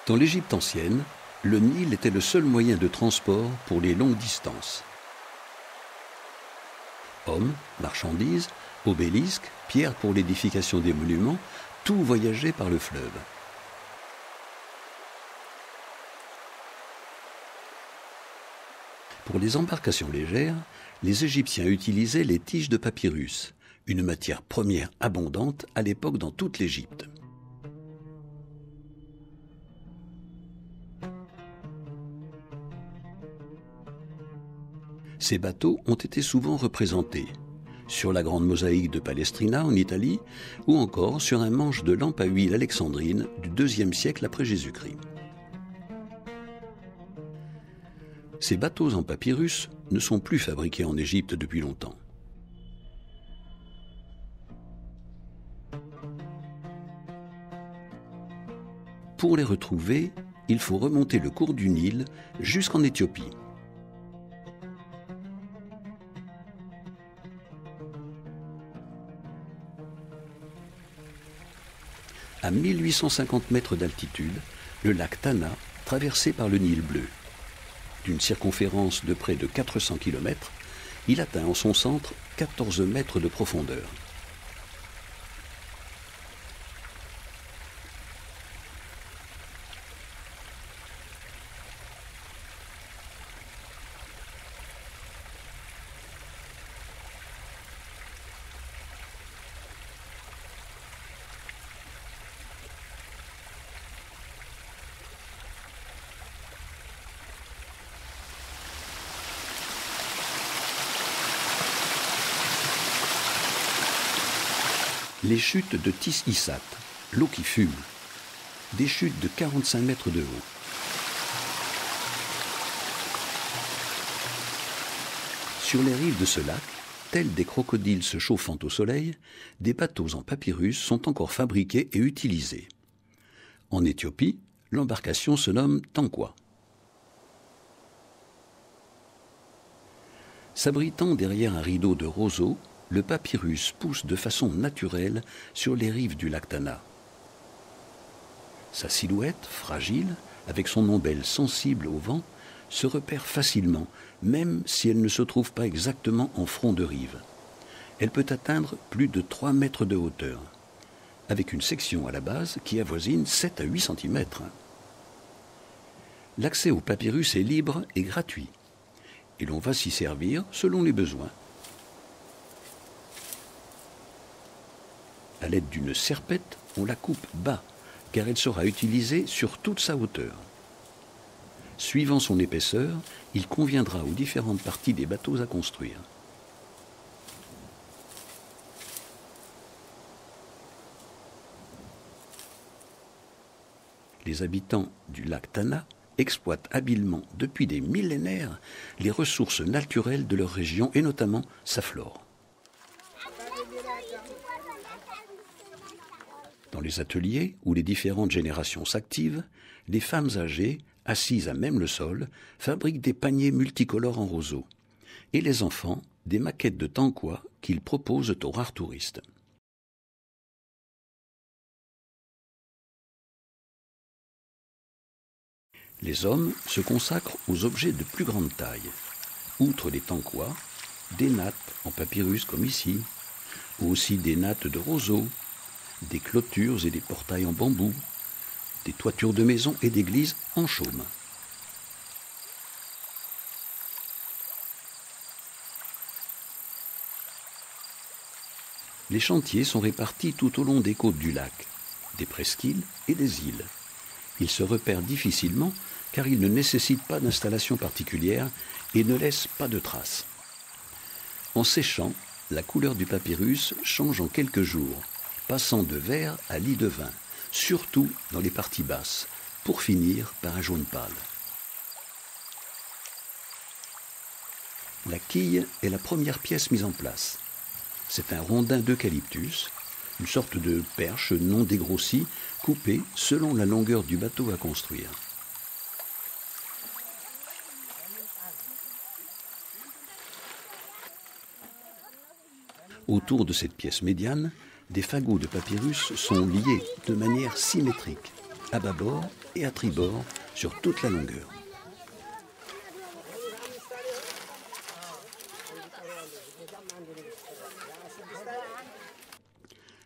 Dans l'Égypte ancienne, le Nil était le seul moyen de transport pour les longues distances. Hommes, marchandises, obélisques, pierres pour l'édification des monuments, tout voyageait par le fleuve. Pour les embarcations légères, les Égyptiens utilisaient les tiges de papyrus, une matière première abondante à l'époque dans toute l'Égypte. Ces bateaux ont été souvent représentés sur la grande mosaïque de Palestrina en Italie ou encore sur un manche de lampe à huile alexandrine du IIe siècle après Jésus-Christ. Ces bateaux en papyrus ne sont plus fabriqués en Égypte depuis longtemps. Pour les retrouver, il faut remonter le cours du Nil jusqu'en Éthiopie. À 1850 mètres d'altitude, le lac Tana, traversé par le Nil bleu. D'une circonférence de près de 400 km, il atteint en son centre 14 mètres de profondeur. Les chutes de Tis Issat, l'eau qui fume, des chutes de 45 mètres de haut. Sur les rives de ce lac, tels des crocodiles se chauffant au soleil, des bateaux en papyrus sont encore fabriqués et utilisés. En Éthiopie, l'embarcation se nomme Tankwa. S'abritant derrière un rideau de roseaux, le papyrus pousse de façon naturelle sur les rives du lac Tana. Sa silhouette, fragile, avec son ombelle sensible au vent, se repère facilement, même si elle ne se trouve pas exactement en front de rive. Elle peut atteindre plus de 3 mètres de hauteur, avec une section à la base qui avoisine 7 à 8 cm. L'accès au papyrus est libre et gratuit, et l'on va s'y servir selon les besoins. À l'aide d'une serpette, on la coupe bas, car elle sera utilisée sur toute sa hauteur. Suivant son épaisseur, il conviendra aux différentes parties des bateaux à construire. Les habitants du lac Tana exploitent habilement depuis des millénaires les ressources naturelles de leur région et notamment sa flore. Dans les ateliers où les différentes générations s'activent, les femmes âgées, assises à même le sol, fabriquent des paniers multicolores en roseau. Et les enfants, des maquettes de Tankwa qu'ils proposent aux rares touristes. Les hommes se consacrent aux objets de plus grande taille. Outre les Tankwa, des nattes en papyrus comme ici, ou aussi des nattes de roseau, des clôtures et des portails en bambou, des toitures de maisons et d'églises en chaume. Les chantiers sont répartis tout au long des côtes du lac, des presqu'îles et des îles. Ils se repèrent difficilement car ils ne nécessitent pas d'installation particulière et ne laissent pas de traces. En séchant, la couleur du papyrus change en quelques jours, passant de vert à lit de vin, surtout dans les parties basses, pour finir par un jaune pâle. La quille est la première pièce mise en place. C'est un rondin d'eucalyptus, une sorte de perche non dégrossie, coupée selon la longueur du bateau à construire. Autour de cette pièce médiane, des fagots de papyrus sont liés de manière symétrique, à bâbord et à tribord sur toute la longueur.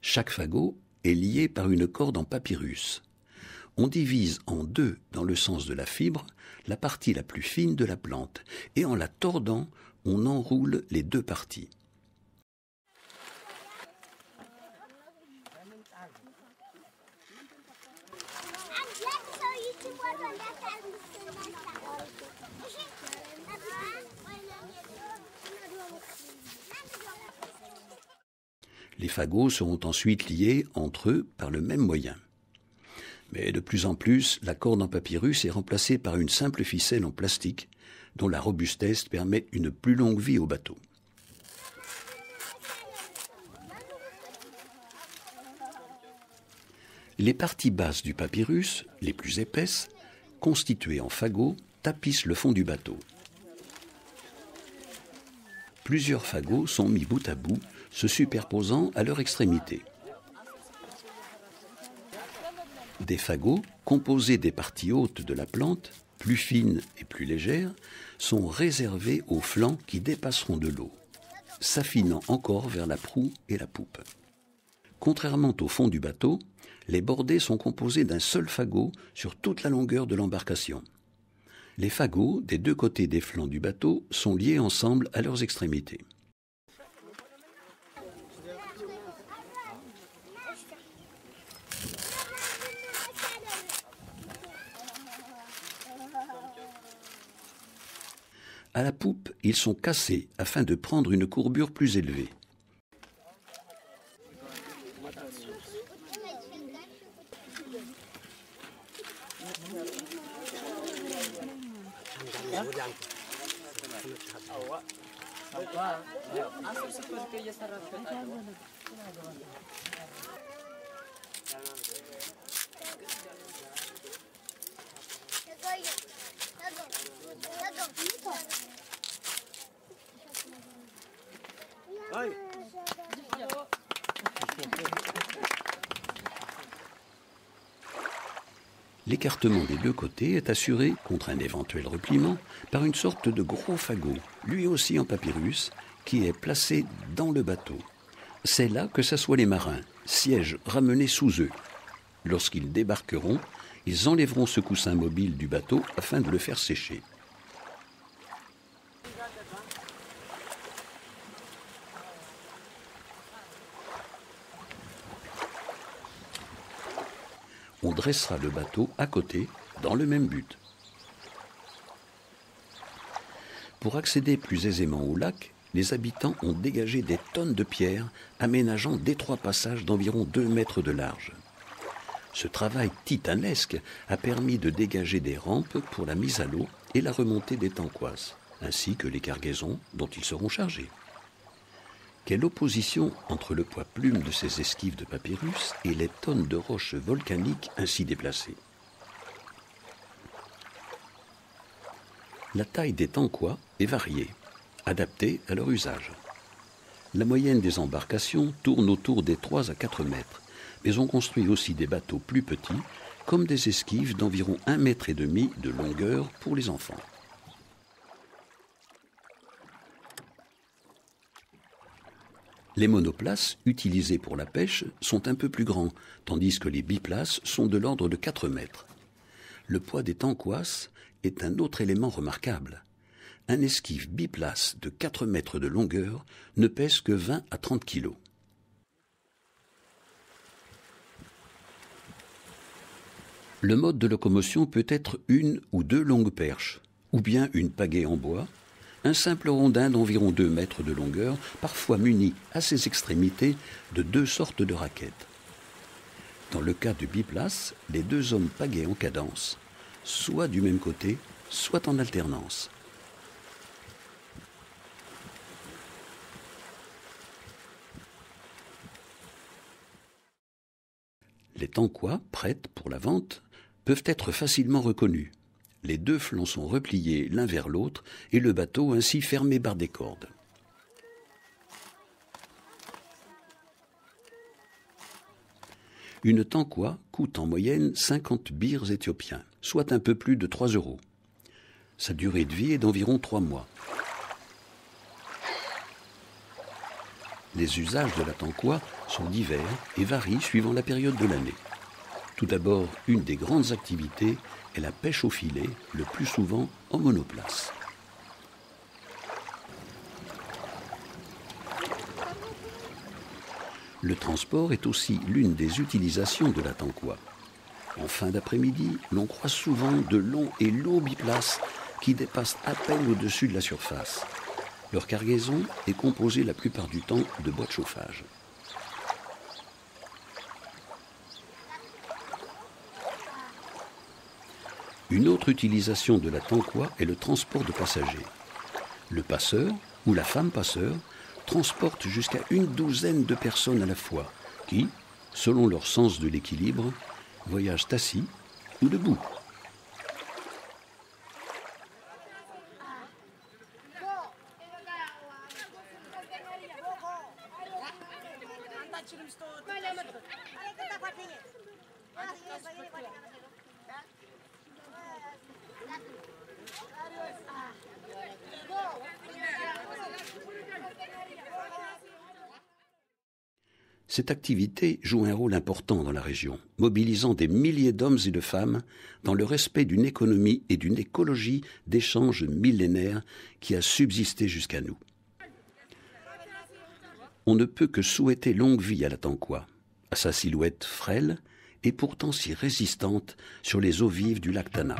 Chaque fagot est lié par une corde en papyrus. On divise en deux dans le sens de la fibre la partie la plus fine de la plante et en la tordant, on enroule les deux parties. Les fagots seront ensuite liés entre eux par le même moyen. Mais de plus en plus, la corde en papyrus est remplacée par une simple ficelle en plastique, dont la robustesse permet une plus longue vie au bateau. Les parties basses du papyrus, les plus épaisses, constituées en fagots, tapissent le fond du bateau. Plusieurs fagots sont mis bout à bout, se superposant à leur extrémité. Des fagots, composés des parties hautes de la plante, plus fines et plus légères, sont réservés aux flancs qui dépasseront de l'eau, s'affinant encore vers la proue et la poupe. Contrairement au fond du bateau, les bordées sont composées d'un seul fagot sur toute la longueur de l'embarcation. Les fagots des deux côtés des flancs du bateau sont liés ensemble à leurs extrémités. À la poupe, ils sont cassés afin de prendre une courbure plus élevée. L'écartement des deux côtés est assuré, contre un éventuel repliement, par une sorte de gros fagot, lui aussi en papyrus, qui est placé dans le bateau. C'est là que s'assoient les marins, sièges ramenés sous eux. Lorsqu'ils débarqueront, ils enlèveront ce coussin mobile du bateau afin de le faire sécher. On dressera le bateau à côté, dans le même but. Pour accéder plus aisément au lac, les habitants ont dégagé des tonnes de pierres, aménageant d'étroits passages d'environ 2 mètres de large. Ce travail titanesque a permis de dégager des rampes pour la mise à l'eau et la remontée des tanquoises, ainsi que les cargaisons dont ils seront chargés. Quelle opposition entre le poids plume de ces esquives de papyrus et les tonnes de roches volcaniques ainsi déplacées. La taille des tanquois est variée, adaptée à leur usage. La moyenne des embarcations tourne autour des 3 à 4 mètres, mais on construit aussi des bateaux plus petits, comme des esquives d'environ 1,5 mètre de longueur pour les enfants. Les monoplaces, utilisés pour la pêche, sont un peu plus grands, tandis que les biplaces sont de l'ordre de 4 mètres. Le poids des tanquoises est un autre élément remarquable. Un esquif biplace de 4 mètres de longueur ne pèse que 20 à 30 kilos. Le mode de locomotion peut être 1 ou 2 longues perches, ou bien une pagaie en bois, un simple rondin d'environ 2 mètres de longueur, parfois muni à ses extrémités de 2 sortes de raquettes. Dans le cas du biplace, les 2 hommes pagaient en cadence, soit du même côté, soit en alternance. Les tanquois, prêtes pour la vente, peuvent être facilement reconnus. Les 2 flancs sont repliés l'un vers l'autre et le bateau ainsi fermé par des cordes. Une tankoua coûte en moyenne 50 birs éthiopiens, soit un peu plus de 3 €. Sa durée de vie est d'environ 3 mois. Les usages de la tankoua sont divers et varient suivant la période de l'année. Tout d'abord, une des grandes activités est la pêche au filet, le plus souvent en monoplace. Le transport est aussi l'une des utilisations de la tankoua. En fin d'après-midi, l'on croise souvent de longs et lourds biplaces qui dépassent à peine au-dessus de la surface. Leur cargaison est composée la plupart du temps de bois de chauffage. Une autre utilisation de la tankoua est le transport de passagers. Le passeur ou la femme passeur transporte jusqu'à une douzaine de personnes à la fois qui, selon leur sens de l'équilibre, voyagent assis ou debout. Cette activité joue un rôle important dans la région, mobilisant des milliers d'hommes et de femmes dans le respect d'une économie et d'une écologie d'échanges millénaires qui a subsisté jusqu'à nous. On ne peut que souhaiter longue vie à la tankoua, à sa silhouette frêle et pourtant si résistante sur les eaux vives du lac Tana.